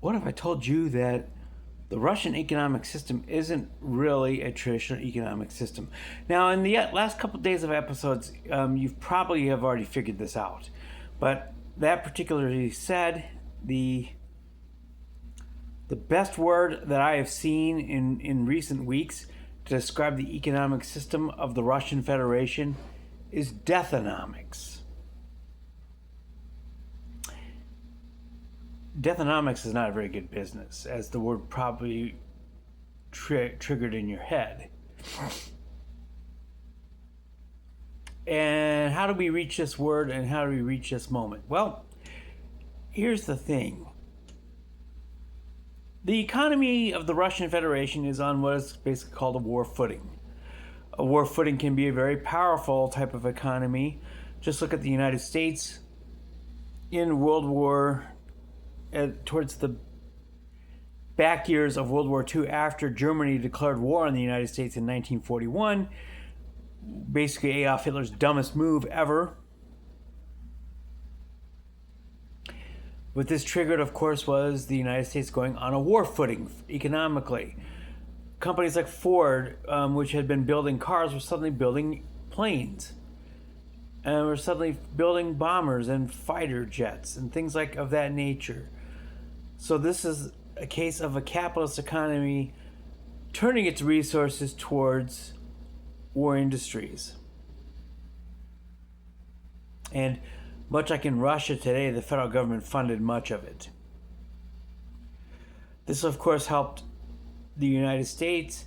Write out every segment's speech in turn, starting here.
What if I told you that the Russian economic system isn't really a traditional economic system? Now, in the last couple of days of episodes, you've probably have already figured this out. But that particularly said, the best word that I have seen in recent weeks to describe the economic system of the Russian Federation is deathonomics. Deathonomics is not a very good business, as the word probably triggered in your head. And how do we reach this word and how do we reach this moment? Well, here's the thing. The economy of the Russian Federation is on what is basically called a war footing. A war footing can be a very powerful type of economy. Just look at the United States in World War towards the back years of World War II, after Germany declared war on the United States in 1941, basically Adolf Hitler's dumbest move ever. What this triggered, of course, was the United States going on a war footing economically. Companies like Ford, which had been building cars, were suddenly building planes. And were suddenly building bombers and fighter jets and things like of that nature. So this is a case of a capitalist economy turning its resources towards war industries. And much like in Russia today, the federal government funded much of it. This, of course, helped the United States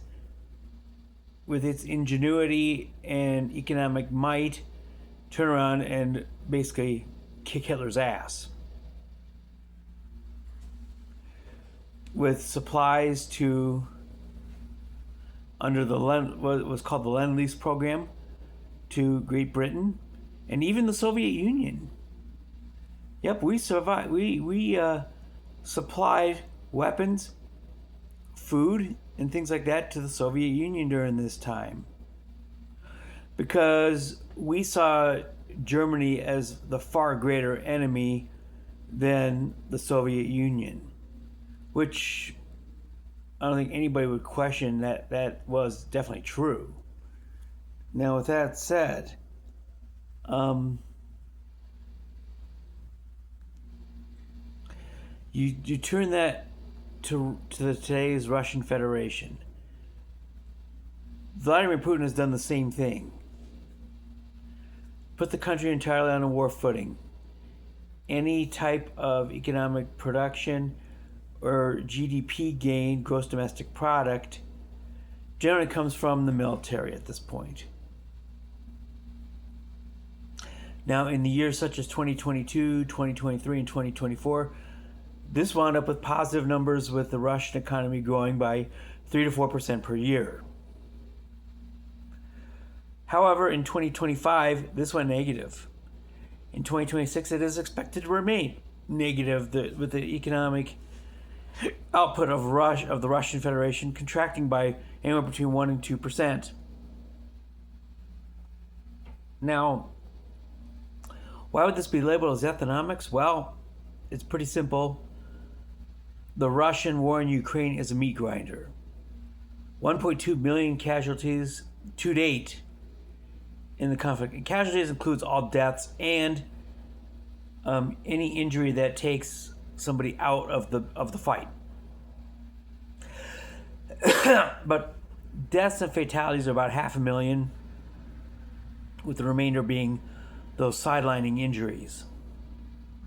with its ingenuity and economic might turn around and basically kick Hitler's ass. With supplies to, under the what was called the Lend-Lease program, to Great Britain and even the Soviet Union. Yep, we survived. We supplied weapons, food, and things like that to the Soviet Union during this time, because we saw Germany as the far greater enemy than the Soviet Union, which I don't think anybody would question that was definitely true. Now, with that said, you turn that to today's Russian Federation. Vladimir Putin has done the same thing. Put the country entirely on a war footing. Any type of economic production or GDP gain, gross domestic product, generally comes from the military at this point. Now, in the years such as 2022, 2023, and 2024, this wound up with positive numbers, with the Russian economy growing by 3 to 4% per year. However, in 2025, this went negative. In 2026, it is expected to remain negative, with the economic output of the Russian Federation contracting by anywhere between 1 and 2%. Now, why would this be labeled as deathonomics? Well, it's pretty simple. The Russian war in Ukraine is a meat grinder. 1.2 million casualties to date in the conflict. And casualties includes all deaths and any injury that takes somebody out of the fight. But deaths and fatalities are about 500,000, with the remainder being those sidelining injuries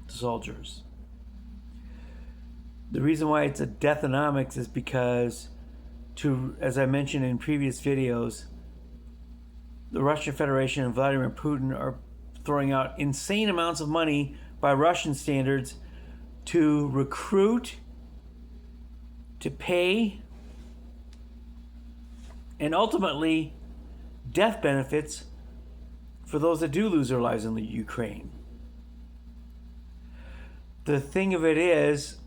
to soldiers. The reason why it's a deathonomics is because, as I mentioned in previous videos, the Russian Federation and Vladimir Putin are throwing out insane amounts of money by Russian standards to recruit, to pay, and ultimately death benefits for those that do lose their lives in the Ukraine. The thing of it is,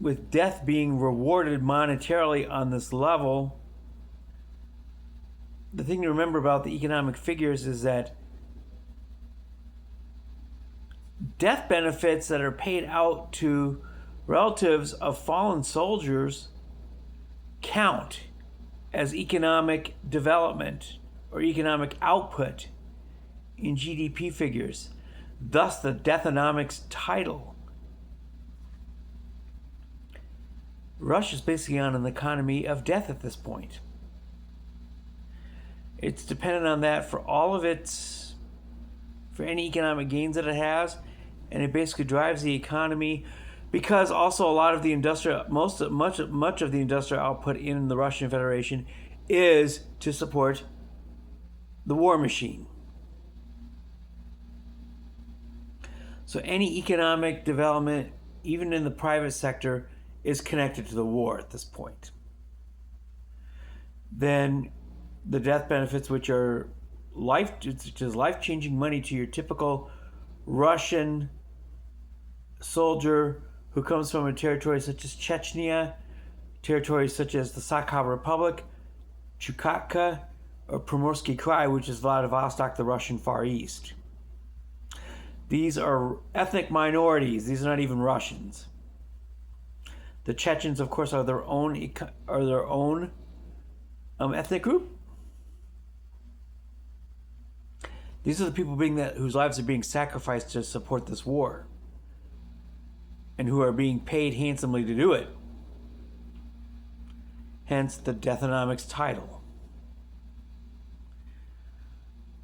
with death being rewarded monetarily on this level, the thing to remember about the economic figures is that death benefits that are paid out to relatives of fallen soldiers count as economic development or economic output in GDP figures. Thus, the deathonomics title. Russia's basically on an economy of death at this point. It's dependent on that for any economic gains that it has, and it basically drives the economy because also a lot of the much of the industrial output in the Russian Federation is to support the war machine. So any economic development, even in the private sector, is connected to the war at this point. Then the death benefits, which are life-changing money to your typical Russian soldier who comes from a territory such as Chechnya, territories such as the Sakha Republic, Chukotka, or Primorsky Krai, which is Vladivostok, the Russian Far East. These are ethnic minorities. These are not even Russians. The Chechens, of course, are their own ethnic group. These are the people whose lives are being sacrificed to support this war, and who are being paid handsomely to do it. Hence the deathonomics title.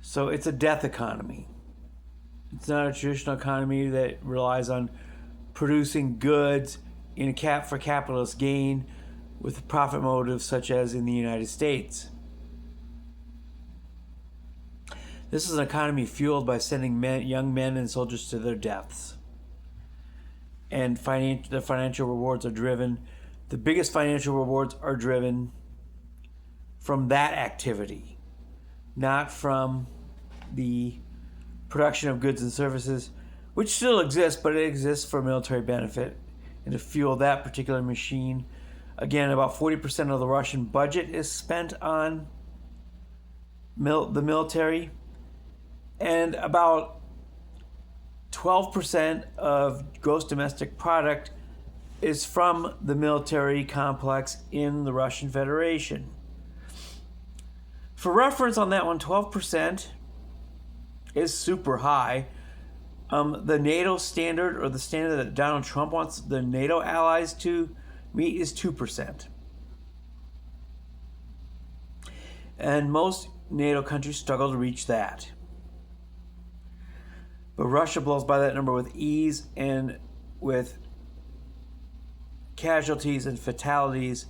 So it's a death economy. It's not a traditional economy that relies on producing goods for capitalist gain with profit motives such as in the United States. This is an economy fueled by sending young men and soldiers to their deaths. And the financial rewards are driven. The biggest financial rewards are driven from that activity, not from the production of goods and services, which still exists, but it exists for military benefit and to fuel that particular machine. Again, about 40% of the Russian budget is spent on the military, and about 12% of gross domestic product is from the military complex in the Russian Federation. For reference on that one, 12% is super high. The NATO standard, or the standard that Donald Trump wants the NATO allies to meet, is 2%. And most NATO countries struggle to reach that. But Russia blows by that number with ease and with casualties and fatalities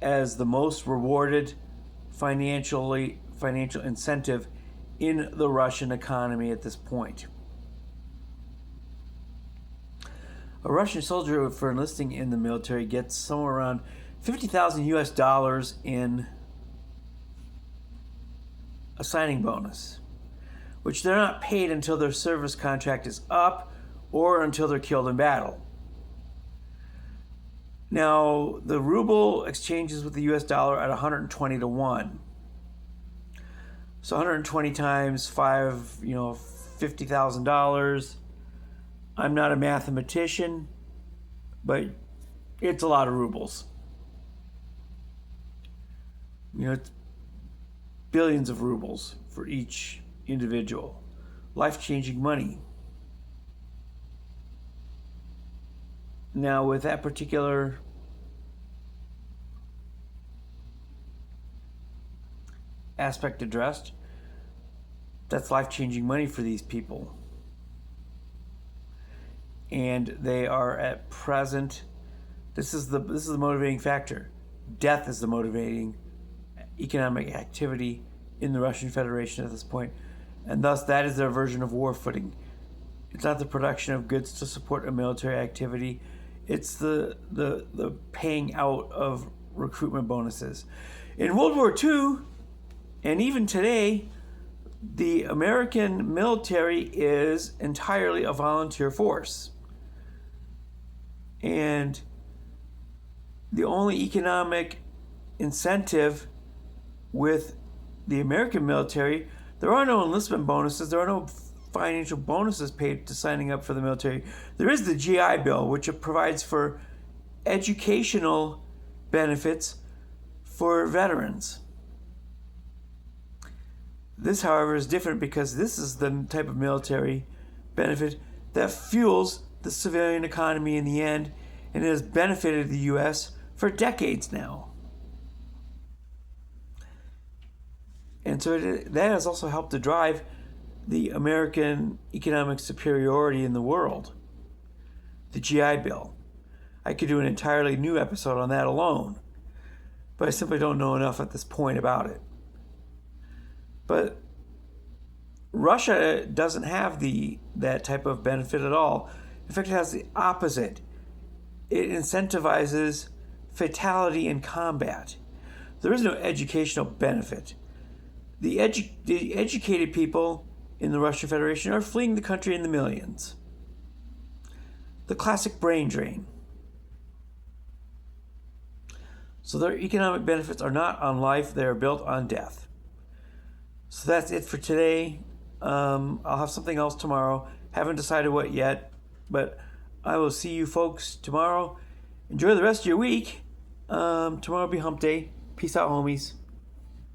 as the most rewarded financial incentive in the Russian economy at this point. A Russian soldier for enlisting in the military gets somewhere around $50,000 in a signing bonus, which they're not paid until their service contract is up or until they're killed in battle. Now, the ruble exchanges with the US dollar at 120 to 1. So 120 times 5, $50,000. I'm not a mathematician, but it's a lot of rubles. It's billions of rubles for each individual. Life-changing money. Now, with that particular aspect addressed, that's life-changing money for these people. And they are at present, this is the motivating factor. Death is the motivating economic activity in the Russian Federation at this point, and thus that is their version of war footing. It's not the production of goods to support a military activity. It's the paying out of recruitment bonuses. In World War II, and even today, the American military is entirely a volunteer force. And the only economic incentive with the American military, there are no enlistment bonuses, there are no financial bonuses paid to signing up for the military. There is the GI Bill, which provides for educational benefits for veterans. This, however, is different because this is the type of military benefit that fuels the civilian economy in the end, and it has benefited the U.S. for decades now. And so that has also helped to drive the American economic superiority in the world. The GI Bill. I could do an entirely new episode on that alone, but I simply don't know enough at this point about it. But Russia doesn't have that type of benefit at all. In fact, it has the opposite. It incentivizes fatality in combat. There is no educational benefit. The educated people in the Russian Federation are fleeing the country in the millions. The classic brain drain. So their economic benefits are not on life, they are built on death. So that's it for today. I'll have something else tomorrow. Haven't decided what yet, but I will see you folks tomorrow. Enjoy the rest of your week. Tomorrow will be hump day. Peace out, homies.